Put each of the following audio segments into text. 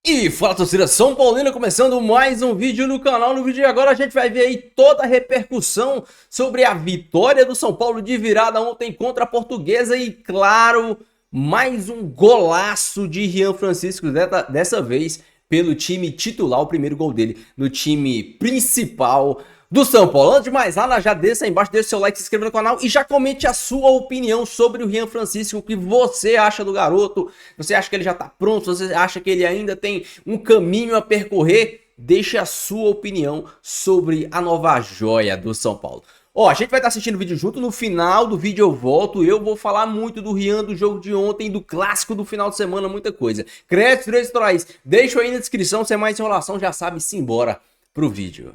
E fala, torcida São Paulina, começando mais um vídeo no canal. No vídeo de agora a gente vai ver aí toda a repercussão sobre a vitória do São Paulo de virada ontem contra a Portuguesa e, claro, mais um golaço de Rian Francisco, dessa vez pelo time titular, o primeiro gol dele no time principal do São Paulo. Antes de mais nada, já desça aí embaixo, deixa o seu like, se inscreva no canal e já comente a sua opinião sobre o Rian Francisco, o que você acha do garoto. Você acha que ele já tá pronto? Você acha que ele ainda tem um caminho a percorrer? Deixe a sua opinião sobre a nova joia do São Paulo. Ó, a gente vai estar assistindo o vídeo junto, no final do vídeo eu volto, eu vou falar muito do Rian, do jogo de ontem, do clássico do final de semana, muita coisa. Créditos, direitos autorais, deixa aí na descrição, sem mais enrolação, já sabe, simbora pro vídeo.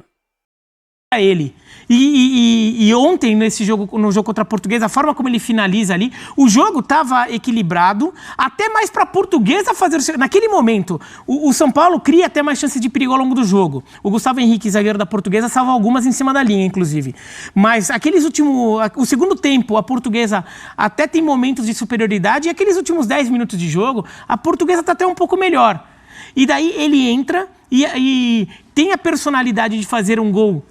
Ele. E ontem, no jogo contra a Portuguesa, a forma como ele finaliza ali, o jogo estava equilibrado, até mais para a Portuguesa fazer... Naquele momento, o São Paulo cria até mais chances de perigo ao longo do jogo. O Gustavo Henrique, zagueiro da Portuguesa, salva algumas em cima da linha, inclusive. Mas o segundo tempo, a Portuguesa até tem momentos de superioridade, e aqueles últimos 10 minutos de jogo, a Portuguesa está até um pouco melhor. E daí ele entra e tem a personalidade de fazer um gol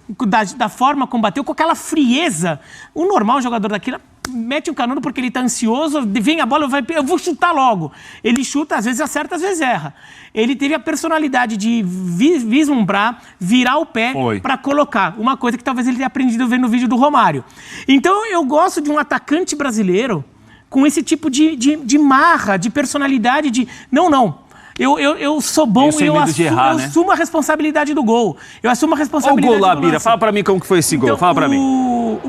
da forma como bateu, com aquela frieza. O normal jogador daquilo mete um canudo porque ele está ansioso, vem a bola, eu vou chutar logo. Ele chuta, às vezes acerta, às vezes erra. Ele teve a personalidade de vislumbrar, virar o pé para colocar. Uma coisa que talvez ele tenha aprendido vendo no vídeo do Romário. Então eu gosto de um atacante brasileiro com esse tipo de marra, de personalidade, de... Não. Eu sou bom e eu assumo a responsabilidade do gol. Eu assumo a responsabilidade do gol. Olha o gol lá, Bira. Fala pra mim como que foi esse gol. Então, fala pra mim.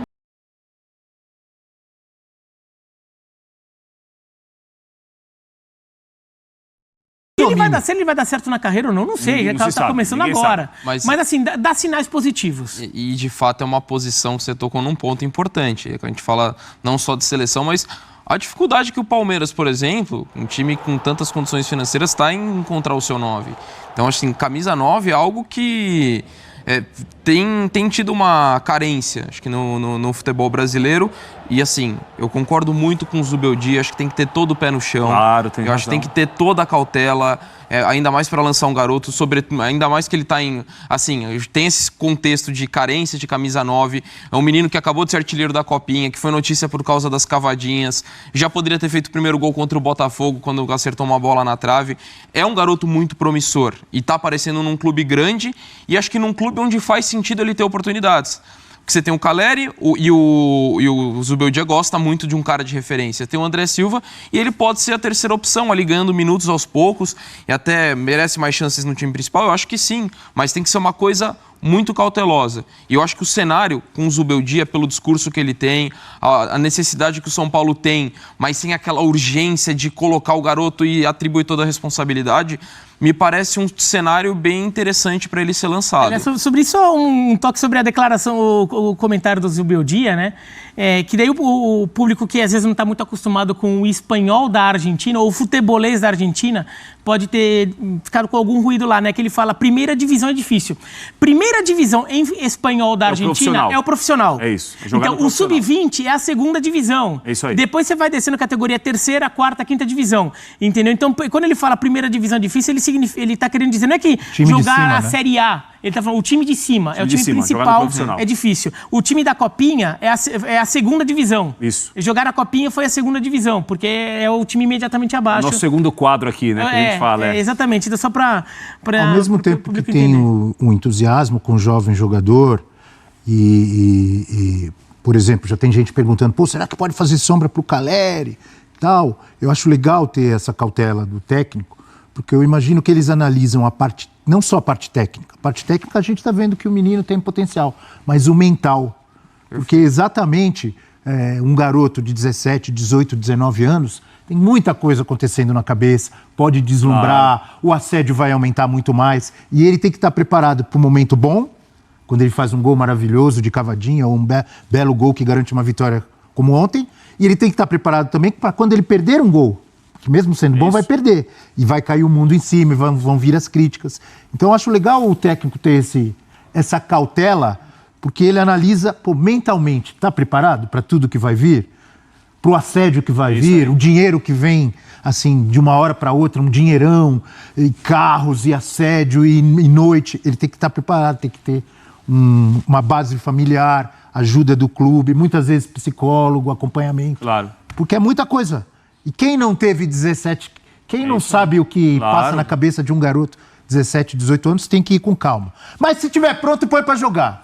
Se ele vai dar certo na carreira ou não, não sei. Ele tá começando agora. Mas assim, dá sinais positivos. E de fato é uma posição que você tocou num ponto importante. A gente fala não só de seleção, mas a dificuldade que o Palmeiras, por exemplo, um time com tantas condições financeiras, está em encontrar o seu 9. Então, assim, camisa 9 é algo que tem tido uma carência, acho que no futebol brasileiro. E assim, eu concordo muito com o Zubeldia, acho que tem que ter todo o pé no chão. Claro, tem razão. Acho que tem que ter toda a cautela, ainda mais para lançar um garoto, ainda mais que ele está em... Assim, tem esse contexto de carência de camisa 9, é um menino que acabou de ser artilheiro da Copinha, que foi notícia por causa das cavadinhas, já poderia ter feito o primeiro gol contra o Botafogo, quando acertou uma bola na trave. É um garoto muito promissor e está aparecendo num clube grande e acho que num clube onde faz sentido ele ter oportunidades. Porque você tem o Caleri e o Zubeldia gosta muito de um cara de referência. Tem o André Silva e ele pode ser a terceira opção, ali ganhando minutos aos poucos e até merece mais chances no time principal. Eu acho que sim, mas tem que ser uma coisa muito cautelosa. E eu acho que o cenário com o Zubeldia, pelo discurso que ele tem, a necessidade que o São Paulo tem, mas sem aquela urgência de colocar o garoto e atribuir toda a responsabilidade, me parece um cenário bem interessante para ele ser lançado. Sobre isso, um toque sobre a declaração, o comentário do Zubeldia, né? Que daí o público que às vezes não está muito acostumado com o espanhol da Argentina ou o futebolês da Argentina pode ter ficado com algum ruído lá, né? Que ele fala, primeira divisão é difícil. Primeira divisão em espanhol da Argentina é o profissional. É isso. Então, o sub-20 é a segunda divisão. É isso aí. Depois você vai descendo categoria terceira, quarta, quinta divisão. Entendeu? Então, quando ele fala primeira divisão difícil, ele está querendo dizer, não é que jogar a Série A. Ele está falando, o time de cima, é o time principal, é difícil. O time da Copinha é a segunda divisão. Isso. Jogar a Copinha foi a segunda divisão, porque é o time imediatamente abaixo. Nosso segundo quadro aqui, né, que a gente fala. Exatamente, então só para ao mesmo tempo que tem o entusiasmo com o jovem jogador e, por exemplo, já tem gente perguntando, pô, será que pode fazer sombra para o Caleri e tal? Eu acho legal ter essa cautela do técnico, porque eu imagino que eles analisam a parte, não só a parte técnica. A parte técnica a gente está vendo que o menino tem potencial, mas o mental. Porque exatamente um garoto de 17, 18, 19 anos tem muita coisa acontecendo na cabeça, pode deslumbrar, o assédio vai aumentar muito mais. E ele tem que estar preparado para o momento bom, quando ele faz um gol maravilhoso de cavadinha ou um belo gol que garante uma vitória como ontem. E ele tem que estar preparado também para quando ele perder um gol, que mesmo sendo bom vai perder. E vai cair o mundo em cima, e vão vir as críticas. Então eu acho legal o técnico ter essa cautela, porque ele analisa, mentalmente, está preparado para tudo que vai vir? pro assédio que vai vir, o dinheiro que vem, assim, de uma hora para outra, um dinheirão, e carros, e assédio, e noite. Ele tem que estar preparado, tem que ter uma base familiar, ajuda do clube, muitas vezes psicólogo, acompanhamento. Claro. Porque é muita coisa. E quem não teve 17, quem não sabe o que passa na cabeça de um garoto 17, 18 anos, tem que ir com calma. Mas se tiver pronto, põe pra jogar.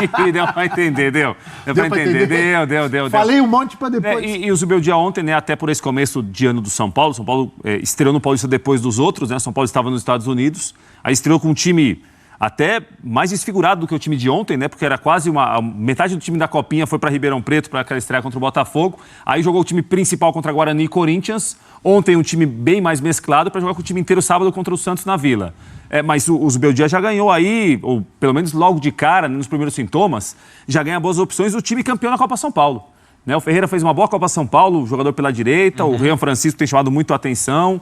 Entendi, deu pra entender, deu. Deu pra entender, deu. Falei um monte pra depois. E o Zubeldia ontem, né, até por esse começo de ano do São Paulo estreou no Paulista depois dos outros, né, São Paulo estava nos Estados Unidos, aí estreou com um time até mais desfigurado do que o time de ontem, né, porque era quase metade do time da Copinha foi para Ribeirão Preto para aquela estreia contra o Botafogo, aí jogou o time principal contra Guarani e Corinthians, ontem um time bem mais mesclado para jogar com o time inteiro sábado contra o Santos na Vila. Mas o Zubeldia já ganhou aí, ou pelo menos logo de cara, nos primeiros sintomas, já ganha boas opções, o time campeão na Copa São Paulo. Né, o Ferreira fez uma boa Copa São Paulo, jogador pela direita, o Rian Francisco tem chamado muito a atenção.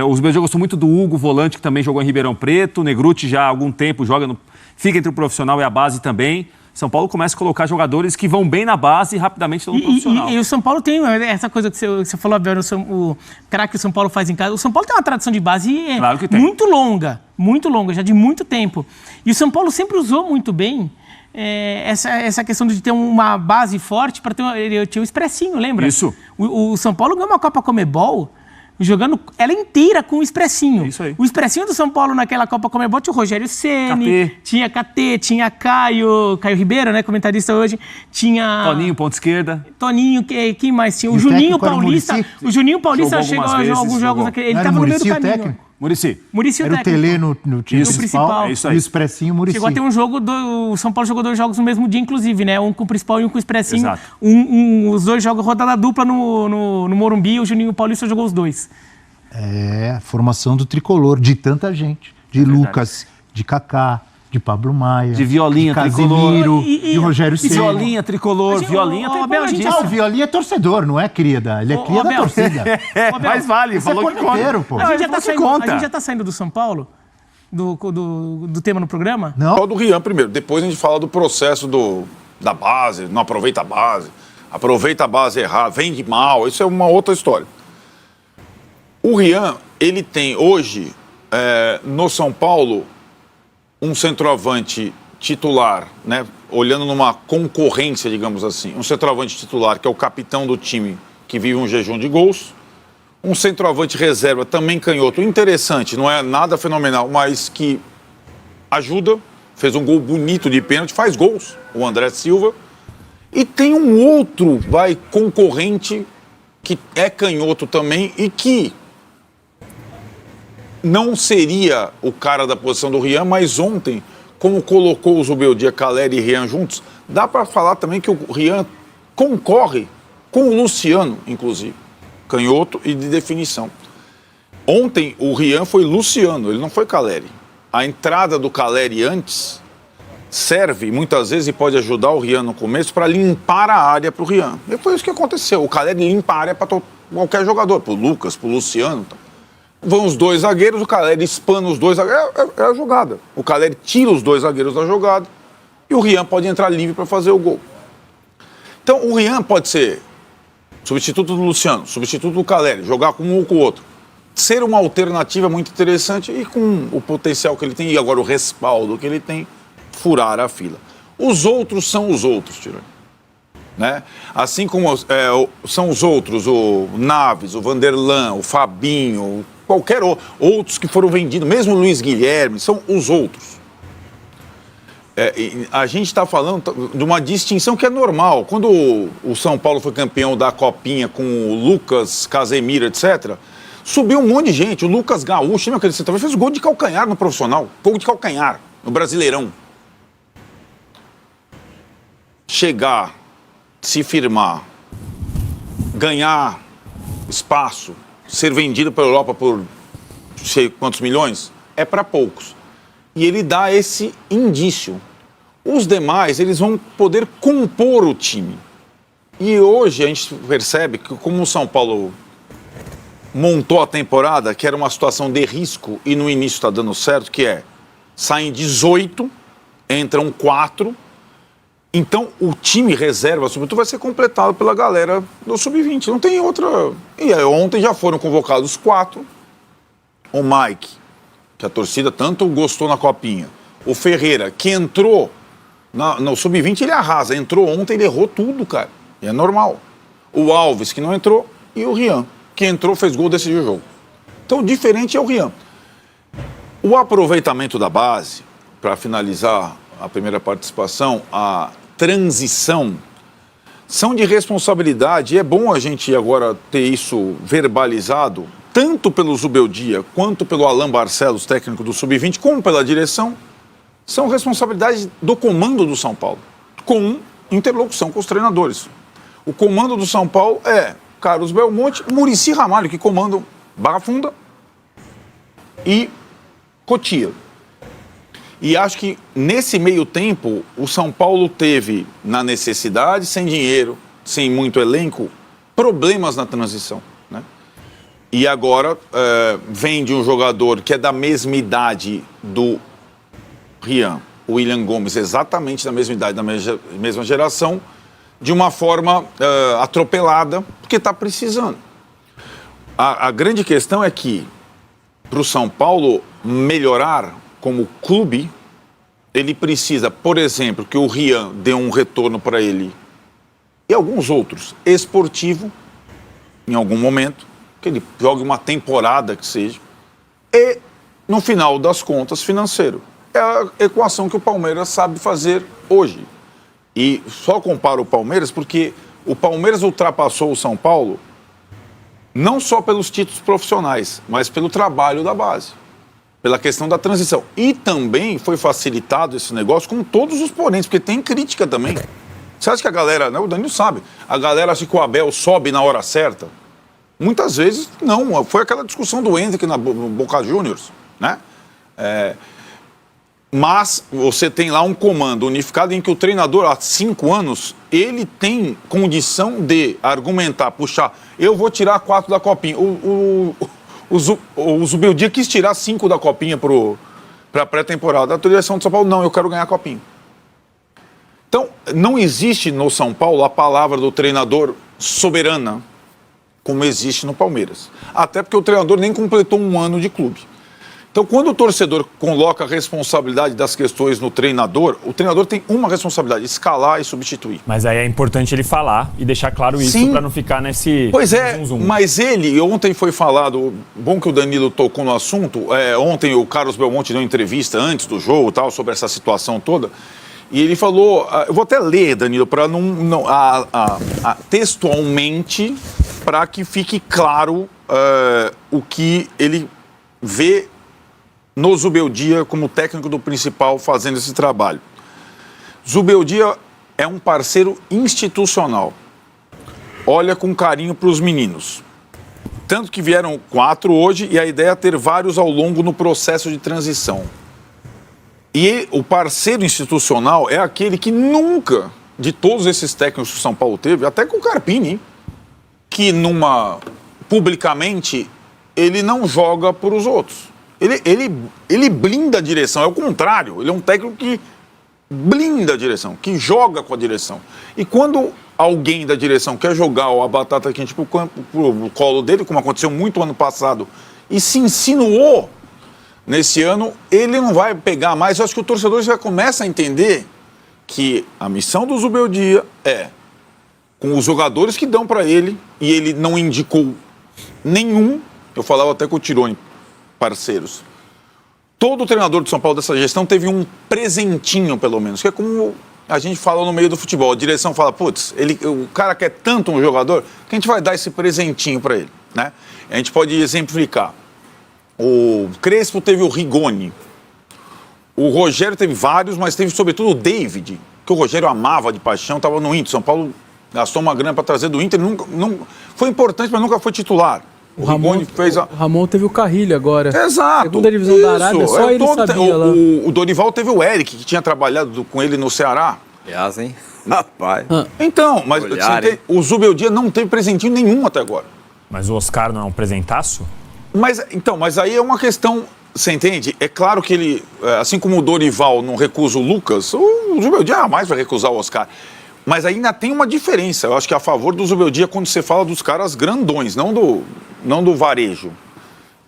O Zubeldia gostou muito do Hugo, volante, que também jogou em Ribeirão Preto. O Negruti já há algum tempo fica entre o profissional e a base também. São Paulo começa a colocar jogadores que vão bem na base e rapidamente estão no profissional. E o São Paulo tem essa coisa que você falou, Abel, o craque que o São Paulo faz em casa. O São Paulo tem uma tradição de base claro que tem. muito longa, já de muito tempo. E o São Paulo sempre usou muito bem essa questão de ter uma base forte para ter o expressinho, lembra? Isso. O São Paulo ganhou uma Copa Comebol jogando ela inteira com o expressinho. Isso aí. O expressinho do São Paulo naquela Copa Comebol tinha o Rogério Ceni, tinha KT, tinha Caio Ribeiro, né, comentarista hoje, tinha Toninho, ponta esquerda. Toninho, quem mais tinha? O Juninho Paulista. O Juninho Paulista chegou a jogar alguns jogos naquele. Ele estava no meio do caminho. Técnico? Muricy Era o Telê no time principal. É isso aí. E o Expressinho, Muricy. Chegou a ter um jogo, o São Paulo jogou 2 jogos no mesmo dia, inclusive, né? Um com o principal e um com o Expressinho. Exato. Os 2 jogos rodada dupla no Morumbi, o Juninho Paulista jogou os 2. A formação do tricolor, de tanta gente. De Lucas, de Kaká, de Pablo Maia, de Violinha, de Casemiro, de Rogério Ceni. Violinha, tricolor, Violinha tem o Violinha é torcedor, não é, querida? Ele é cria da torcida. Mas vale, falou que conta. Pô. A gente já tá saindo do São Paulo? Do tema no programa? Não. Só do Rian primeiro, depois a gente fala do processo da base, não aproveita a base errado, vende mal, isso é uma outra história. O Rian, ele tem hoje, no São Paulo, um centroavante titular, né, olhando numa concorrência, digamos assim, um centroavante titular que é o capitão do time que vive um jejum de gols, um centroavante reserva também canhoto, interessante, não é nada fenomenal, mas que ajuda, fez um gol bonito de pênalti, faz gols, o André Silva, e tem um outro, concorrente que é canhoto também e que não seria o cara da posição do Rian, mas ontem, como colocou o Zubeldia, Caleri e Rian juntos, dá para falar também que o Rian concorre com o Luciano, inclusive, canhoto e de definição. Ontem o Rian foi Luciano, ele não foi Caleri. A entrada do Caleri antes serve muitas vezes e pode ajudar o Rian no começo para limpar a área para o Rian. E foi isso que aconteceu, o Caleri limpa a área para qualquer jogador, para o Lucas, para o Luciano, vão os 2 zagueiros, o Caleri espana os 2 zagueiros, é a jogada. O Caleri tira os 2 zagueiros da jogada e o Rian pode entrar livre para fazer o gol. Então o Rian pode ser substituto do Luciano, substituto do Caleri, jogar com um ou com o outro. Ser uma alternativa muito interessante e com o potencial que ele tem e agora o respaldo que ele tem, furar a fila. Os outros são os outros, Tironi. Né? Assim como são os outros, o Naves, o Vanderlan, o Fabinho, qualquer outros que foram vendidos, mesmo o Luiz Guilherme, são os outros. A gente está falando de uma distinção que é normal. Quando o São Paulo foi campeão da Copinha com o Lucas, Casemiro, etc., subiu um monte de gente. O Lucas Gaúcho, lembra que ele também fez gol de calcanhar no profissional, gol de calcanhar no Brasileirão. Chegar, se firmar, ganhar espaço, ser vendido para a Europa por sei quantos milhões, é para poucos. E ele dá esse indício. Os demais, eles vão poder compor o time. E hoje a gente percebe que como o São Paulo montou a temporada, que era uma situação de risco e no início está dando certo, que saem 18, entram 4, Então, o time reserva, sobretudo, vai ser completado pela galera do Sub-20. Não tem outra... E aí, ontem já foram convocados 4. O Mike, que a torcida tanto gostou na Copinha. O Ferreira, que entrou no Sub-20, ele arrasa. Entrou ontem, ele errou tudo, cara. E é normal. O Alves, que não entrou, e o Rian, que entrou, fez gol, decidiu o jogo. Então, o diferente é o Rian. O aproveitamento da base, para finalizar a primeira participação, a transição, são de responsabilidade. E é bom a gente agora ter isso verbalizado, tanto pelo Zubeldia, quanto pelo Alain Barcelos, técnico do Sub-20, como pela direção, são responsabilidades do comando do São Paulo, com interlocução com os treinadores. O comando do São Paulo é Carlos Belmonte, Muricy Ramalho, que comandam Barra Funda e Cotia. E acho que nesse meio tempo o São Paulo teve, na necessidade, sem dinheiro, sem muito elenco, problemas na transição, né? E agora vem de um jogador que é da mesma idade do Rian, o William Gomes, exatamente da mesma idade, da mesma geração, de uma forma atropelada, porque está precisando. A grande questão é que, para o São Paulo melhorar como clube, ele precisa, por exemplo, que o Rian dê um retorno para ele, e alguns outros, esportivo, em algum momento, que ele jogue uma temporada que seja, e, no final das contas, financeiro. É a equação que o Palmeiras sabe fazer hoje. E só comparo o Palmeiras porque o Palmeiras ultrapassou o São Paulo não só pelos títulos profissionais, mas pelo trabalho da base, pela questão da transição. E também foi facilitado esse negócio com todos os ponentes, porque tem crítica também. Você acha que a galera, né, o Danilo sabe, a galera acha que o Abel sobe na hora certa? Muitas vezes não, foi aquela discussão do Hendrick no Boca Juniors, né? Mas você tem lá um comando unificado em que o treinador, há 5 anos, ele tem condição de argumentar, puxar, eu vou tirar 4 da Copinha. O Zubeldia quis tirar 5 da Copinha para a pré-temporada. A direção do São Paulo, não, eu quero ganhar a Copinha. Então, não existe no São Paulo a palavra do treinador soberana, como existe no Palmeiras. Até porque o treinador nem completou 1 ano de clube. Então, quando o torcedor coloca a responsabilidade das questões no treinador, o treinador tem uma responsabilidade, escalar e substituir. Mas aí é importante ele falar e deixar claro isso para não ficar nesse... Pois é, zoom. Mas ele, ontem foi falado, bom que o Danilo tocou no assunto, ontem o Carlos Belmonte deu entrevista antes do jogo, tal, sobre essa situação toda, e ele falou, eu vou até ler, Danilo, para textualmente, para que fique claro o que ele vê no Zubeldia como técnico do principal fazendo esse trabalho. Zubeldia é um parceiro institucional. Olha com carinho para os meninos. Tanto que vieram 4 hoje e a ideia é ter vários ao longo no processo de transição. E o parceiro institucional é aquele que nunca, de todos esses técnicos que o São Paulo teve, até com o Carpini, que publicamente ele não joga por os outros. Ele blinda a direção, é o contrário. Ele é um técnico que blinda a direção, que joga com a direção. E quando alguém da direção quer jogar a batata quente pro colo dele, como aconteceu muito ano passado, e se insinuou nesse ano, ele não vai pegar mais. Eu acho que o torcedor já começa a entender que a missão do Zubeldia é com os jogadores que dão para ele, e ele não indicou nenhum, eu falava até com o Tironi, parceiros. Todo treinador do São Paulo dessa gestão teve um presentinho, pelo menos, que é como a gente fala no meio do futebol. A direção fala, putz, o cara quer tanto um jogador que a gente vai dar esse presentinho para ele, né? A gente pode exemplificar. O Crespo teve o Rigoni. O Rogério teve vários, mas teve sobretudo o David, que o Rogério amava de paixão, estava no Inter. São Paulo gastou uma grana para trazer do Inter, foi importante, mas nunca foi titular. O Ramon teve o Carrilho agora. Exato. Segunda divisão da Arábia, só ele sabia lá. O Dorival teve o Eric, que tinha trabalhado com ele no Ceará. Aliás, hein? Rapaz. Então, mas o Zubeldia não teve presentinho nenhum até agora. Mas o Oscar não é um presentaço? Mas aí é uma questão Você entende? É claro que ele, assim como o Dorival não recusa o Lucas, o Zubeldia jamais vai recusar o Oscar. Mas ainda tem uma diferença. Eu acho que é a favor do Zubeldia quando você fala dos caras grandões, não do varejo.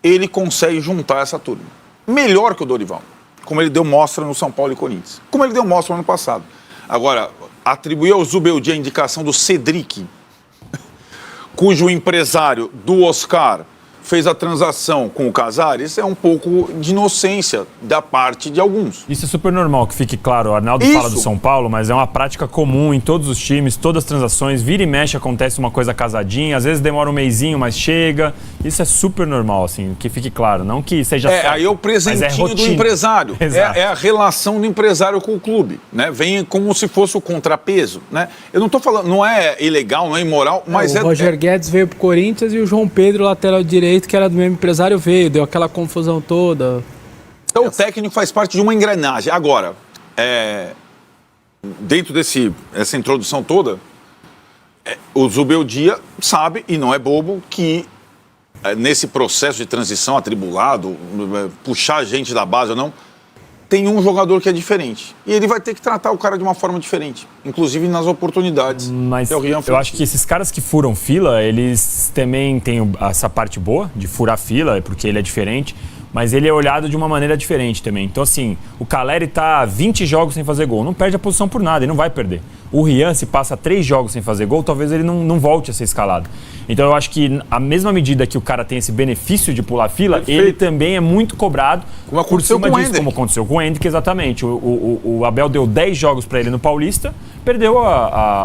Ele consegue juntar essa turma. Melhor que o Dorival. Como ele deu mostra no São Paulo e Corinthians. Como ele deu mostra no ano passado. Agora, atribuir ao Zubeldia a indicação do Cedric, cujo empresário do Oscar fez a transação com o Casares, é um pouco de inocência da parte de alguns. Isso é super normal, que fique claro. O Arnaldo fala do São Paulo, mas é uma prática comum em todos os times, todas as transações. Vira e mexe, acontece uma coisa casadinha. Às vezes demora um mesinho, mas chega. Isso é super normal, assim, que fique claro. Não que seja certo, aí é o presentinho do empresário. É a relação do empresário com o clube, né? Vem como se fosse o contrapeso, né? Eu não estou falando, não é ilegal, não é imoral, mas o Roger Guedes veio pro Corinthians e o João Pedro, lateral direito, que era do mesmo empresário, veio, deu aquela confusão toda. Então o técnico faz parte de uma engrenagem. Agora, dentro dessa introdução toda, o Zubeldia sabe, e não é bobo, que nesse processo de transição atribulado, puxar a gente da base ou não, tem um jogador que é diferente. E ele vai ter que tratar o cara de uma forma diferente, inclusive nas oportunidades. Mas eu acho que esses caras que furam fila, eles também têm essa parte boa de furar fila, porque ele é diferente, mas ele é olhado de uma maneira diferente também. Então, assim, o Calleri tá 20 jogos sem fazer gol, não perde a posição por nada, ele não vai perder. O Rian, se passa 3 jogos sem fazer gol, talvez ele não volte a ser escalado. Então eu acho que a mesma medida que o cara tem esse benefício de pular fila, ele também é muito cobrado por cima disso, como aconteceu com o Endrick, exatamente. O Abel deu 10 jogos para ele no Paulista, perdeu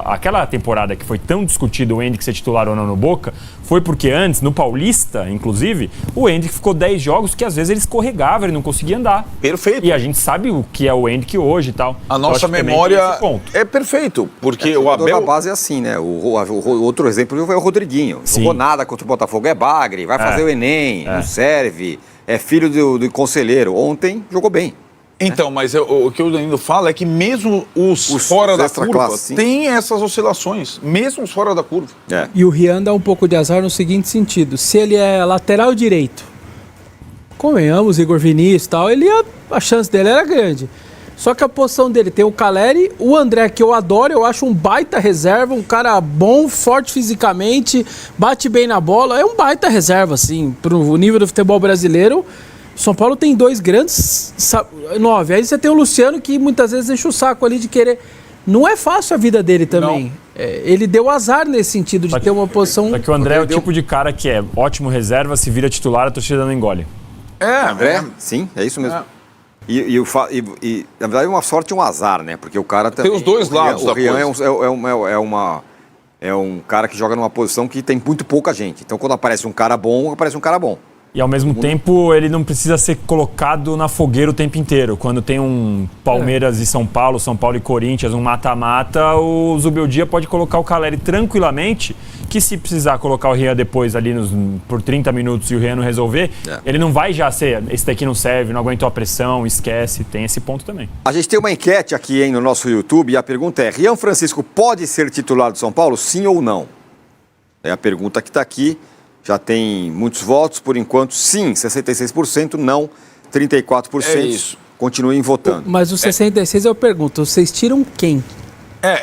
aquela temporada que foi tão discutido o Endrick ser titular ou não no Boca, foi porque antes, no Paulista, inclusive, o Endrick ficou 10 jogos que às vezes ele escorregava, ele não conseguia andar. Perfeito. E a gente sabe o que é o Endrick hoje e tal. A nossa memória é perfeito, porque o Abel... A base é assim, né? O outro exemplo é o Rodriguinho. Não jogou nada contra o Botafogo, é bagre, vai fazer o Enem, não serve, é filho do conselheiro. Ontem jogou bem. Então, mas o que eu ainda falo é que mesmo os fora da curva tem essas oscilações, mesmo os fora da curva. E o Rian dá um pouco de azar no seguinte sentido: se ele é lateral direito, convenhamos, Igor Vinícius e tal, a chance dele era grande. Só que a posição dele tem o Calleri, o André, que eu adoro, eu acho um baita reserva, um cara bom, forte fisicamente, bate bem na bola, é um baita reserva, assim, pro nível do futebol brasileiro. São Paulo tem 2 grandes 9. Aí você tem o Luciano, que muitas vezes enche o saco ali de querer. Não é fácil a vida dele também. Ele deu azar nesse sentido de ter uma posição... Só que o André é o tipo de cara que é ótimo reserva, se vira titular, a torcida não engole. André, sim, é isso mesmo. E na verdade, uma sorte e um azar, né? Porque o cara também... Tem os dois lados da coisa. O Rian é um cara que joga numa posição que tem muito pouca gente. Então, quando aparece um cara bom, aparece um cara bom. E ao mesmo tempo, ele não precisa ser colocado na fogueira o tempo inteiro. Quando tem um Palmeiras e São Paulo e Corinthians, um mata-mata, o Zubeldia pode colocar o Calleri tranquilamente, que se precisar colocar o Rian depois ali por 30 minutos e o Rian não resolver, ele não vai já ser, esse daqui não serve, não aguentou a pressão, esquece, tem esse ponto também. A gente tem uma enquete aqui no nosso YouTube e a pergunta é: Rian Francisco pode ser titular do São Paulo, sim ou não? É a pergunta que está aqui. Já tem muitos votos, por enquanto, sim, 66%, não, 34%. É isso. Continuem votando. Mas os 66% eu pergunto, vocês tiram quem?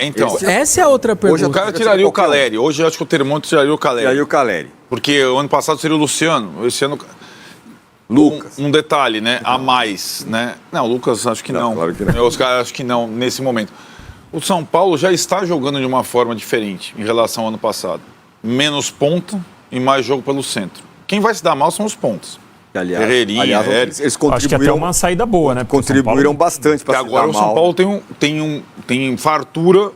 Então... Essa é a outra pergunta. Hoje o cara tiraria o Calleri. Hoje eu acho que o termômetro tiraria o Calleri. Tiraria o Calleri. Porque o ano passado seria o Luciano, esse ano... Lucas. Um detalhe, né? A mais, né? Não, o Lucas acho que não. Claro que não. Os caras acho que não, nesse momento. O São Paulo já está jogando de uma forma diferente em relação ao ano passado. Menos ponta e mais jogo pelo centro. Quem vai se dar mal são os pontos. Aliás, Ferreirinha, eles contribuíram. Acho que até uma saída boa, né? Contribuíram bastante para se dar mal. Agora o São Paulo tem fartura,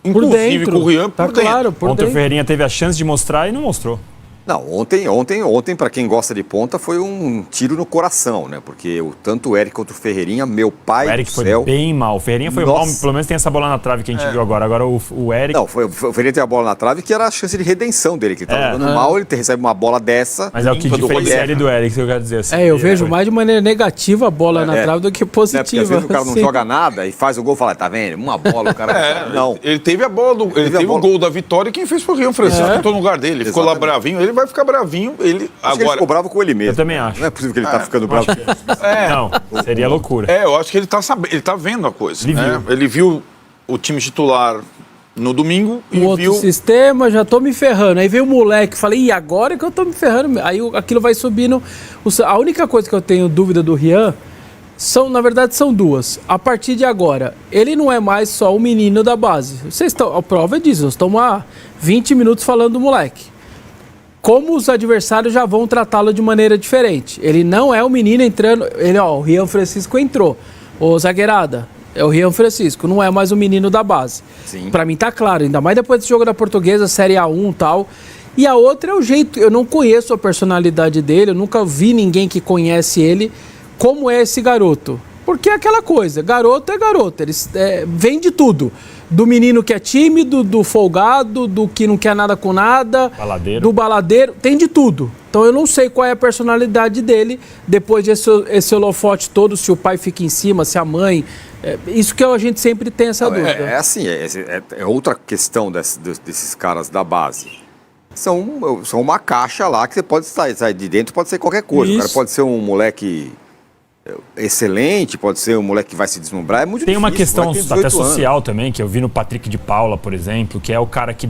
inclusive com o Rian por dentro. Claro, por Ontem dentro. o Ferreirinha teve a chance de mostrar e não mostrou. Não, ontem para quem gosta de ponta, foi um tiro no coração, né? Porque tanto o Eric quanto o Ferreirinha, meu pai do céu... O Eric foi bem mal. O Ferreirinha foi mal, pelo menos tem essa bola na trave que a gente viu agora. Agora o Eric... Não, o Ferreirinha tem a bola na trave que era a chance de redenção dele, que ele tava jogando mal, ele recebe uma bola dessa... Mas é o que diferencia ele do Eric, que eu quero dizer assim. Eu vejo mais de maneira negativa a bola na trave do que positiva. Porque às vezes o cara não joga nada e faz o gol e fala, tá vendo? Uma bola, o cara... Não. Ele teve a bola, ele teve o gol da vitória e quem fez foi o Rian Francisco, que entrou no lugar dele. Ficou lá bravinho, ele vai ficar bravinho. Ele Acho que ele ficou bravo com ele mesmo. Eu também acho. Não é possível que ele tá ficando bravo. Não, seria loucura. Eu acho que ele tá sabendo, ele tá vendo a coisa. Ele né? viu. Ele viu o time titular no domingo e outro viu... sistema, já tô me ferrando. Aí veio o moleque, falei, e agora que eu tô me ferrando? Aí aquilo vai subindo. A única coisa que eu tenho dúvida do Rian, na verdade, são duas. A partir de agora, ele não é mais só o menino da base. Vocês estão, a prova é disso, nós estamos há 20 minutos falando do moleque. Como os adversários já vão tratá-lo de maneira diferente. Ele não é o menino entrando... o Rian Francisco entrou. Ô, zagueirada, é o Rian Francisco, não é mais o menino da base. Sim. Pra mim tá claro, ainda mais depois desse jogo da Portuguesa, Série A1 e tal. E a outra é o jeito, eu não conheço a personalidade dele, eu nunca vi ninguém que conhece ele, como é esse garoto. Porque é aquela coisa, garoto é garoto, eles vem de tudo. Do menino que é tímido, do folgado, do que não quer nada com nada, do baladeiro, tem de tudo. Então eu não sei qual é a personalidade dele, depois desse holofote todo, se o pai fica em cima, se a mãe... isso que a gente sempre tem essa dúvida. É outra questão desses caras da base. São uma caixa lá que você pode sair de dentro, pode ser qualquer coisa. Isso. O cara pode ser um moleque excelente, pode ser um moleque que vai se deslumbrar, é muito Tem difícil. uma questão tem até 18 social anos. também, que eu vi no Patrick de Paula, por exemplo, que é o cara que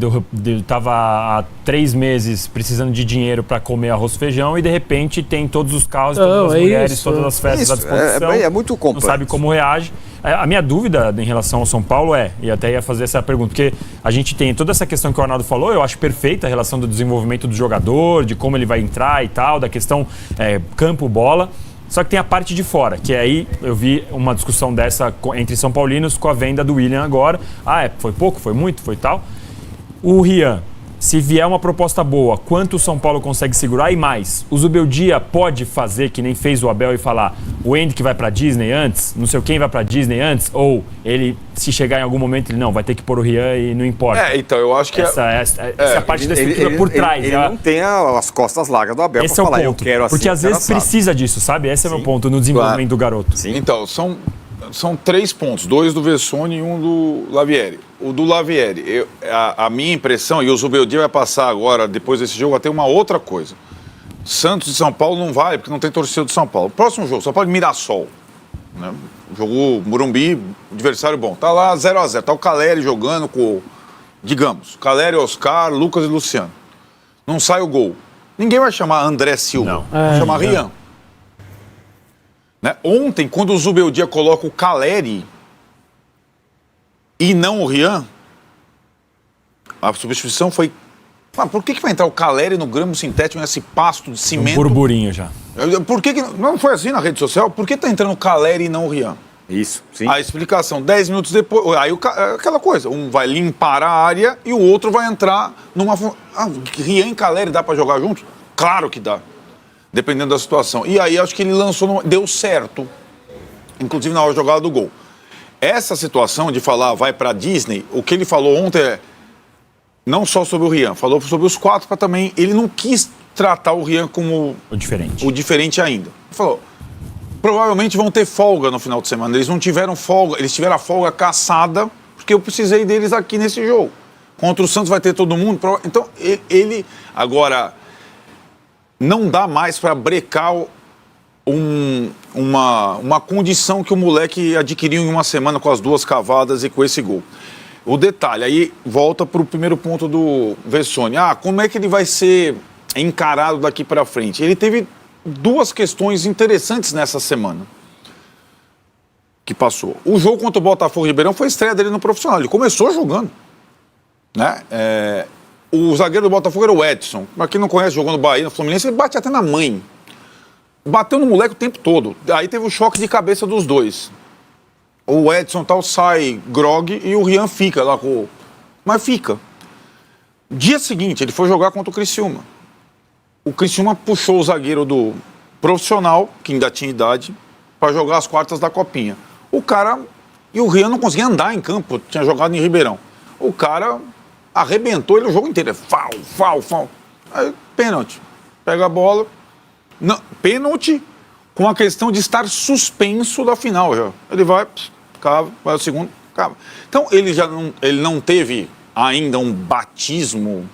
estava há 3 meses precisando de dinheiro para comer arroz e feijão e de repente tem todos os carros, todas as mulheres, todas as festas à disposição. É muito complexo. Não sabe como reage. A minha dúvida em relação ao São Paulo e até ia fazer essa pergunta, porque a gente tem toda essa questão que o Arnaldo falou, eu acho perfeita a relação do desenvolvimento do jogador, de como ele vai entrar e tal, da questão campo-bola. Só que tem a parte de fora, que aí eu vi uma discussão dessa entre São Paulinos com a venda do William agora. Foi pouco, foi muito, foi tal. O Rian, se vier uma proposta boa, quanto o São Paulo consegue segurar e mais? O Zubeldia pode fazer, que nem fez o Abel, e falar o Andy que vai pra Disney antes, não sei quem vai pra Disney antes, ou ele, se chegar em algum momento, ele não, vai ter que pôr o Rian e não importa. Então eu acho que... Essa parte da estrutura por trás. Ele não tem as costas largas do Abel Esse pra é o falar, ponto, eu quero assim. porque às vezes precisa disso, sabe? Esse é o meu ponto no desenvolvimento do garoto. Sim. Então, são 3 pontos, 2 do Vessone e 1 do Lavieri. O do Lavieri, a minha impressão, e o Zubeldia vai passar agora, depois desse jogo, a ter uma outra coisa. Santos e São Paulo não vale, porque não tem torcida do São Paulo. Próximo jogo, São Paulo e Mirassol. Né? Jogou Morumbi, adversário bom. Tá lá 0x0, tá o Caleri jogando com, digamos, Caleri, Oscar, Lucas e Luciano. Não sai o gol. Ninguém vai chamar André Silva, Não. vai chamar Rian. Né? Ontem, quando o Zubeldia coloca o Caleri e não o Rian, a substituição foi... por que vai entrar o Caleri no grama sintético, nesse pasto de cimento? Burburinho já. Por que não foi assim na rede social? Por que tá entrando o Caleri e não o Rian? Isso, sim. A explicação, 10 minutos depois, aí aquela coisa, um vai limpar a área e o outro vai entrar numa... Rian e Caleri dá para jogar juntos? Claro que dá, dependendo da situação. E aí acho que ele lançou, deu certo, inclusive na hora da jogada do gol. Essa situação de falar vai para Disney, o que ele falou ontem é não só sobre o Rian, falou sobre os 4 para também, ele não quis tratar o Rian como O diferente ainda. Ele falou, provavelmente vão ter folga no final de semana, eles não tiveram folga, eles tiveram a folga caçada, porque eu precisei deles aqui nesse jogo. Contra o Santos vai ter todo mundo, então ele agora não dá mais para brecar uma condição que o moleque adquiriu em uma semana com as 2 cavadas e com esse gol. O detalhe, aí volta para o primeiro ponto do Vessone. Como é que ele vai ser encarado daqui para frente? Ele teve 2 questões interessantes nessa semana que passou. O jogo contra o Botafogo Ribeirão foi a estreia dele no profissional. Ele começou jogando. Né? O zagueiro do Botafogo era o Edson. Para quem não conhece, jogou no Bahia, no Fluminense, ele bate até na mãe. Bateu no moleque o tempo todo. Aí teve o choque de cabeça dos 2. O Edson sai grog e o Rian fica lá com... Mas fica. Dia seguinte, ele foi jogar contra o Criciúma. O Criciúma puxou o zagueiro do profissional, que ainda tinha idade, para jogar as quartas da Copinha. O cara... E o Rian não conseguia andar em campo, tinha jogado em Ribeirão. O cara arrebentou ele o jogo inteiro. Fal. Aí, pênalti. Pega a bola... Não, pênalti com a questão de estar suspenso da final já. Ele vai, cava, vai ao segundo, cava. Então ele não teve ainda um batismo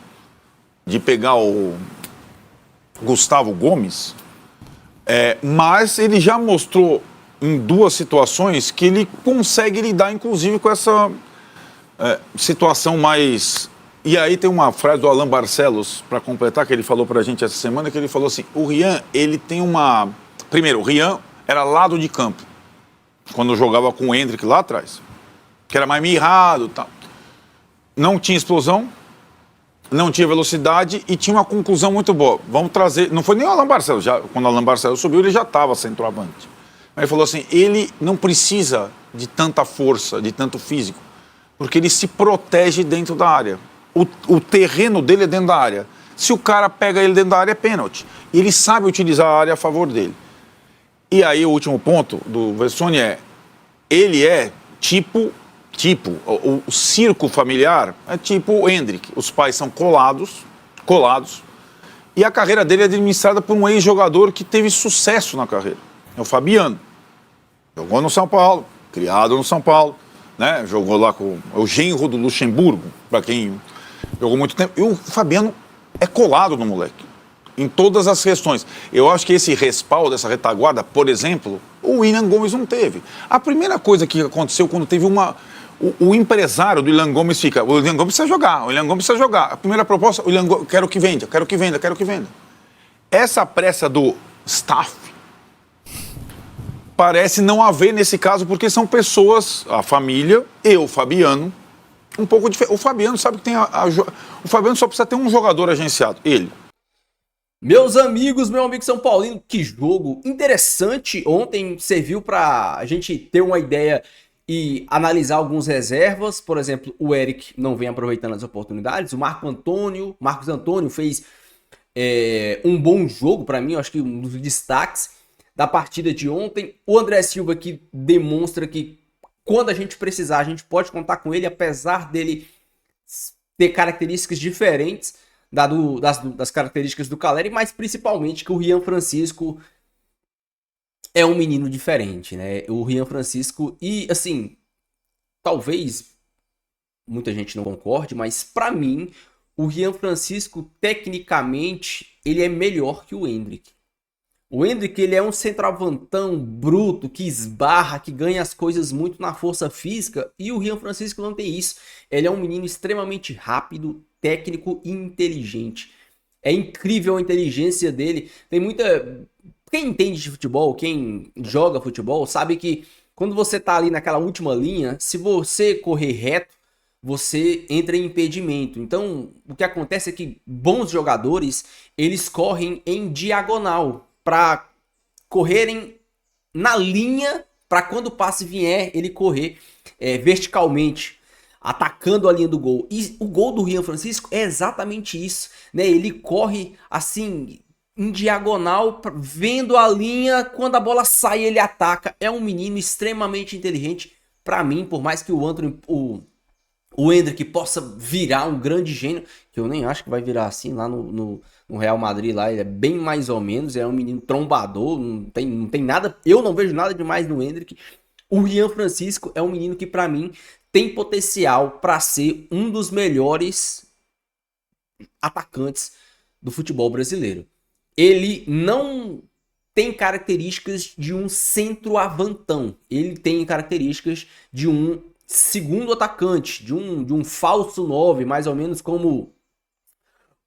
de pegar Gustavo Gomes, mas ele já mostrou em 2 situações que ele consegue lidar, inclusive, com essa situação mais... E aí tem uma frase do Alan Barcelos, para completar, que ele falou pra gente essa semana, que ele falou assim, o Rian, ele tem uma... Primeiro, o Rian era lado de campo, quando jogava com o Hendrick lá atrás, que era mais mirrado e tal. Não tinha explosão, não tinha velocidade e tinha uma conclusão muito boa. Vamos trazer... Não foi nem o Alan Barcelos, quando o Alan Barcelos subiu, ele já estava centroavante. Mas ele falou assim, ele não precisa de tanta força, de tanto físico, porque ele se protege dentro da área. O terreno dele é dentro da área. Se o cara pega ele dentro da área, é pênalti. E ele sabe utilizar a área a favor dele. E aí o último ponto do Vessone ele é tipo o circo familiar é tipo o Hendrick. Os pais são colados, e a carreira dele é administrada por um ex-jogador que teve sucesso na carreira. É o Fabiano. Jogou no São Paulo, criado no São Paulo, né? Jogou lá com o genro do Luxemburgo, para quem jogou muito tempo. E o Fabiano é colado no moleque, em todas as questões. Eu acho que esse respaldo, essa retaguarda, por exemplo, o William Gomes não teve. A primeira coisa que aconteceu quando teve o empresário do William Gomes fica, o William Gomes precisa jogar, A primeira proposta, o William Gomes, quero que venda. Essa pressa do staff parece não haver nesse caso, porque são pessoas, a família e o Fabiano, um pouco diferente. O Fabiano sabe que tem o Fabiano só precisa ter um jogador agenciado, ele. Meus amigos, meu amigo São Paulino, que jogo interessante. Ontem serviu para a gente ter uma ideia e analisar alguns reservas. Por exemplo, o Eric não vem aproveitando as oportunidades. O Marcos Antônio fez um bom jogo para mim, eu acho que um dos destaques da partida de ontem. O André Silva, que demonstra que quando a gente precisar, a gente pode contar com ele, apesar dele ter características diferentes das características do Calleri, mas principalmente que o Rian Francisco é um menino diferente, né? O Rian Francisco, e assim, talvez muita gente não concorde, mas pra mim, o Rian Francisco, tecnicamente, ele é melhor que o Hendrick. O Hendrick, ele é um centroavantão bruto, que esbarra, que ganha as coisas muito na força física, e o Rian Francisco não tem isso. Ele é um menino extremamente rápido, técnico e inteligente. É incrível a inteligência dele. Tem muita... Quem entende de futebol, quem joga futebol, sabe que quando você tá ali naquela última linha, se você correr reto, você entra em impedimento. Então, o que acontece é que bons jogadores, eles correm em diagonal, para correrem na linha, para quando o passe vier, ele correr verticalmente, atacando a linha do gol. E o gol do Rian Francisco é exatamente isso, né? Ele corre assim, em diagonal, vendo a linha, quando a bola sai, ele ataca. É um menino extremamente inteligente. Para mim, por mais que o Hendrick possa virar um grande gênio, que eu nem acho que vai virar assim lá no Real Madrid, lá ele é bem mais ou menos, é um menino trombador, não tem nada, eu não vejo nada demais no Hendrick. O Rian Francisco é um menino que para mim tem potencial para ser um dos melhores atacantes do futebol brasileiro. Ele não tem características de um centroavantão, ele tem características de um segundo atacante, de um falso 9, mais ou menos como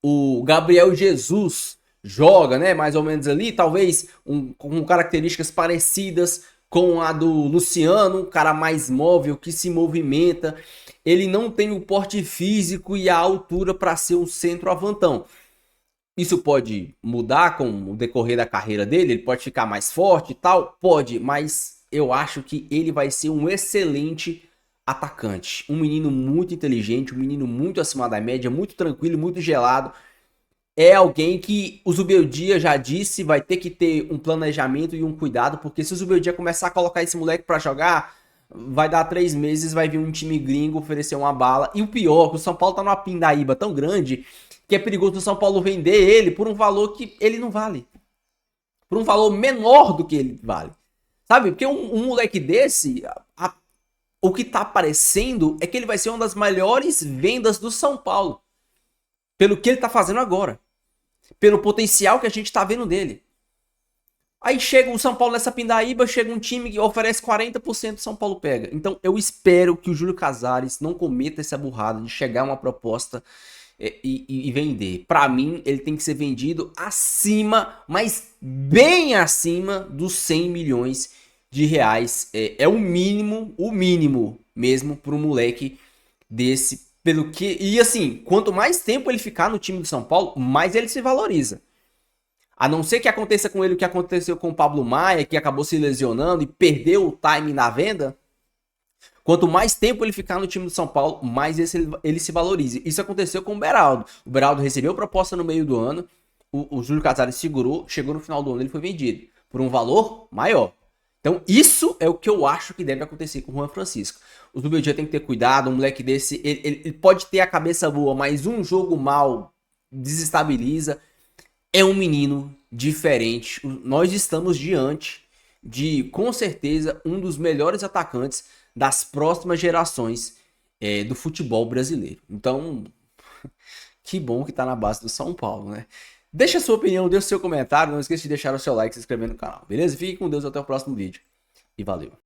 o Gabriel Jesus joga, né? Mais ou menos ali, talvez com características parecidas com a do Luciano, um cara mais móvel, que se movimenta. Ele não tem o porte físico e a altura para ser um centroavantão. Isso pode mudar com o decorrer da carreira dele, ele pode ficar mais forte e tal, pode, mas eu acho que ele vai ser um excelente atacante, um menino muito inteligente, um menino muito acima da média, muito tranquilo, muito gelado. É alguém que o Zubeldia já disse, vai ter que ter um planejamento e um cuidado, porque se o Zubeldia começar a colocar esse moleque pra jogar, vai dar 3 meses, vai vir um time gringo oferecer uma bala. E o pior, que o São Paulo tá numa pindaíba tão grande, que é perigoso o São Paulo vender ele por um valor que ele não vale. Por um valor menor do que ele vale. Sabe? Porque um moleque desse... O que tá aparecendo é que ele vai ser uma das maiores vendas do São Paulo. Pelo que ele tá fazendo agora. pelo potencial que a gente tá vendo dele. Aí chega o São Paulo nessa pindaíba, chega um time que oferece 40%, o São Paulo pega. Então eu espero que o Júlio Casares não cometa essa burrada de chegar uma proposta e vender. Para mim, ele tem que ser vendido acima, mas bem acima dos 100 milhões de reais. É o mínimo mesmo para um moleque desse. Pelo que, e assim, quanto mais tempo ele ficar no time do São Paulo, mais ele se valoriza. A não ser que aconteça com ele o que aconteceu com o Pablo Maia, que acabou se lesionando e perdeu o time na venda. Quanto mais tempo ele ficar no time do São Paulo, mais ele se valoriza. Isso aconteceu com o Beraldo. O Beraldo recebeu proposta no meio do ano, o Júlio Casares segurou, chegou no final do ano, ele foi vendido por um valor maior. Então isso é o que eu acho que deve acontecer com o Juan Francisco. O Zubeldia tem que ter cuidado, um moleque desse, ele pode ter a cabeça boa, mas um jogo mal desestabiliza. É um menino diferente. Nós estamos diante de, com certeza, um dos melhores atacantes das próximas gerações do futebol brasileiro. Então, que bom que tá na base do São Paulo, né? Deixa a sua opinião, deixa o seu comentário. Não esqueça de deixar o seu like e se inscrever no canal, beleza? Fique com Deus, até o próximo vídeo. E valeu!